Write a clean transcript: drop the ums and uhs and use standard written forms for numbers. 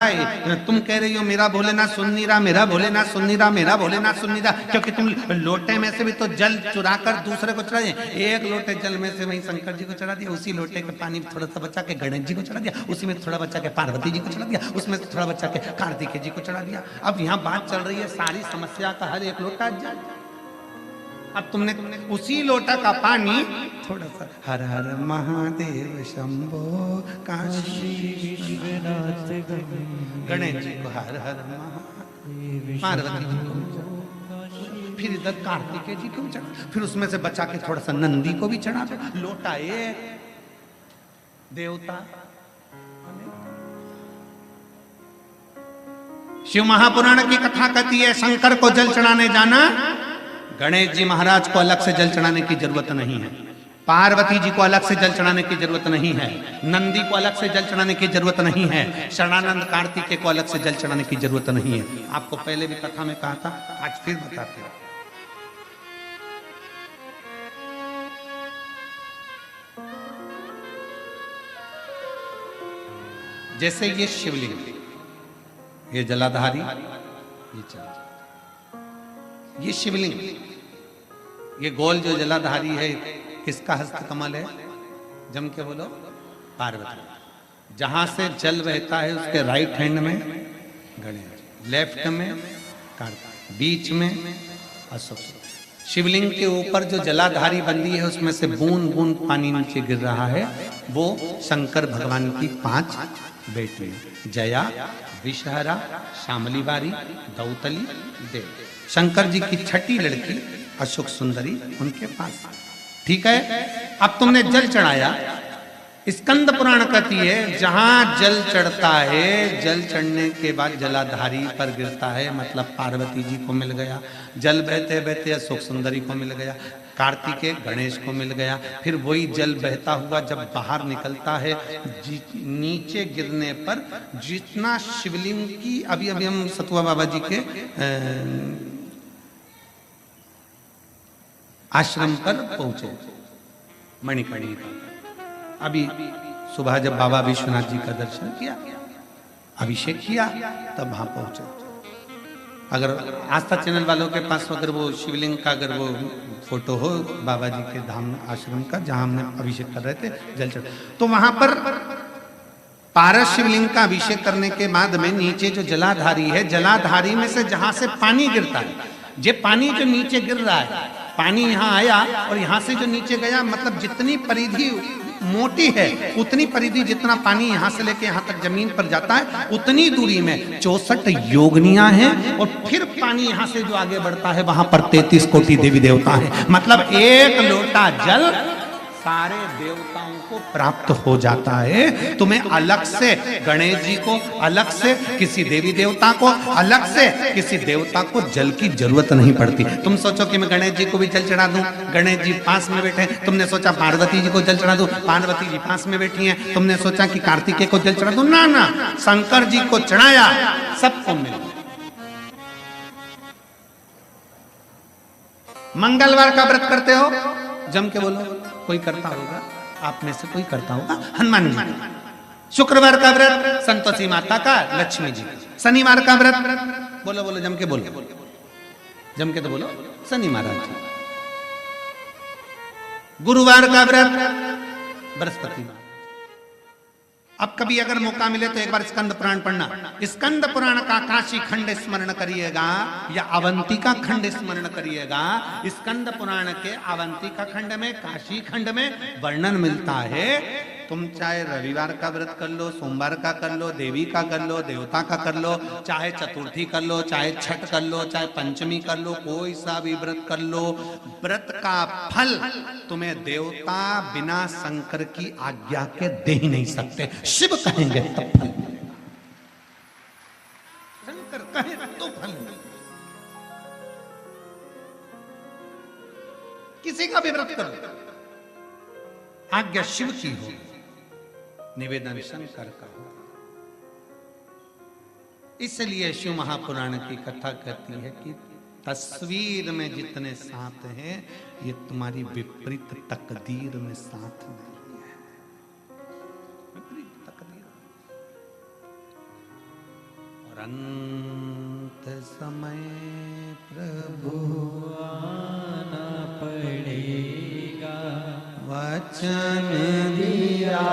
तुम कह रही हो मेरा भोलेनाथ सुन नहीं रहा, मेरा भोलेनाथ सुन नहीं रहा, मेरा भोलेनाथ सुन नहीं रहा, क्योंकि तुम लोटे में से भी तो जल चुरा कर दूसरे को चढ़ा दिया। एक लोटे जल में से वहीं शंकर जी को चढ़ा दिया, उसी लोटे के पानी में थोड़ा सा बचा के गणेश जी को चढ़ा दिया, उसी में थोड़ा बचा के पार्वती जी को चढ़ा दिया, उसमें से थोड़ा बचा के कार्तिकेय जी को चढ़ा दिया। अब यहाँ बात चल रही है सारी समस्या का हर एक लोटा जल। अब तुमने उसी लोटा का पानी थोड़ा सा हर हर महादेव शंभो काशी विश्वनाथ गणेश जी को हर हर महादेव, पार्वती जी को, फिर इधर कार्तिकेय जी को चढ़ा, फिर उसमें से बचा के थोड़ा सा नंदी को भी चढ़ा दो। लोटा एक देवता। शिव महापुराण की कथा कहती है शंकर को जल चढ़ाने जाना, गणेश जी महाराज को अलग से जल चढ़ाने की जरूरत नहीं है, पार्वती जी को अलग से जल चढ़ाने की जरूरत नहीं है, नंदी को अलग से जल चढ़ाने की जरूरत नहीं है, शरणानंद कार्तिकेय को अलग से जल चढ़ाने की जरूरत नहीं है। आपको पहले भी कथा में कहा था, आज फिर बताते हैं। जैसे ये शिवलिंग, ये जलाधारी, ये चल, ये शिवलिंग, ये गोल जो जलाधारी है, किसका हस्त कमल है? जम के बोलो, पार्वती। जहां से जल बहता है उसके राइट हैंड में गणेश, लेफ्ट में कार्तिक, बीच में अशोक। शिवलिंग के ऊपर जो जलाधारी बंदी है उसमें से बूंद बूंद पानी नीचे गिर रहा है, वो शंकर भगवान की 5 बेटी, जया, विषहरा, शामली बारी, दौतली, देव। शंकर जी की छठी लड़की अशोक सुंदरी उनके पास। ठीक है, अब तुमने जल चढ़ाया। स्कंद पुराण कहती है जहां जल चढ़ता है, जल चढ़ने के बाद जलाधारी पर गिरता है, मतलब पार्वती जी को मिल गया, जल बहते बहते अशोक सुंदरी को मिल गया, कार्तिकेय गणेश को मिल गया, फिर वही जल बहता हुआ जब बाहर निकलता है, नीचे गिरने पर जितना शिवलिंग की, अभी अभी हम सतुआ बाबा जी के आश्रम पर पहुंचे, मणिकर्णिका। अभी सुबह जब बाबा विश्वनाथ जी का दर्शन किया, अभिषेक किया, तब वहां पहुंचे। अगर आस्था चैनल वालों के पास अगर वो शिवलिंग का अगर वो फोटो हो बाबा जी के धाम आश्रम का, जहां हमने अभिषेक कर रहे थे जल चढ़, तो वहां पर पारस शिवलिंग का अभिषेक करने के बाद में नीचे जो जलाधारी है, जलाधारी में से जहां से पानी गिरता है, ये पानी जो नीचे गिर रहा है, पानी यहाँ आया और यहाँ से जो नीचे गया, मतलब जितनी परिधि मोटी है उतनी परिधि, जितना पानी यहाँ से लेके यहाँ तक जमीन पर जाता है उतनी दूरी में 64 योगनियां हैं, और फिर पानी यहाँ से जो आगे बढ़ता है वहां पर 33 कोटि देवी देवता है। मतलब एक लोटा जल सारे देवताओं को प्राप्त हो जाता है। तुम्हें अलग से गणेश जी को, अलग से किसी देवी देवता को, अलग से किसी देवता को जल की जरूरत नहीं पड़ती। तुम सोचो कि मैं गणेश जी को भी जल चढ़ा दूं, गणेश जी पास में बैठे, तुमने सोचा पार्वती जी को जल चढ़ा दूं, पार्वती जी पास में बैठी हैं, तुमने सोचा कि कार्तिकेय को जल चढ़ा दूं, ना ना, शंकर जी को चढ़ाया, सबको मिल। मंगलवार का व्रत करते हो, जम के बोलो, कोई करता होगा, आप में से कोई करता होगा, हनुमान जी। शुक्रवार का व्रत संतोषी माता का, लक्ष्मी जी। शनिवार का व्रत, बोलो बोलो, जम के बोलो, जम के तो बोलो, शनि महाराज जी। गुरुवार का व्रत बृहस्पति माता। अब कभी अगर मौका मिले तो एक बार स्कंद पुराण पढ़ना। स्कंद पुराण का काशी खंड स्मरण करिएगा या अवंतिका खंड स्मरण करिएगा। स्कंद पुराण के अवंतिका खंड में, काशी खंड में वर्णन मिलता है। तुम चाहे रविवार का व्रत कर लो, सोमवार का कर लो, देवी का कर लो, देवता का कर लो, चाहे चतुर्थी कर लो, चाहे छठ कर लो, चाहे पंचमी कर लो, कोई सा भी व्रत कर लो, व्रत का फल तुम्हें देवता बिना शंकर की आज्ञा के दे ही नहीं सकते। शिव कहेंगे तब फल, शंकर कहे तो फल। किसी का भी व्रत करो, आज्ञा शिव की हो, निवेदन शंकर का हो। इसलिए शिव महापुराण की कथा कहती है कि तस्वीर में जितने साथ हैं, ये तुम्हारी विपरीत तकदीर में साथ नहीं है। विपरीत तकदीर। तुरंत समय प्रभु आना पड़ेगा, वचन दिया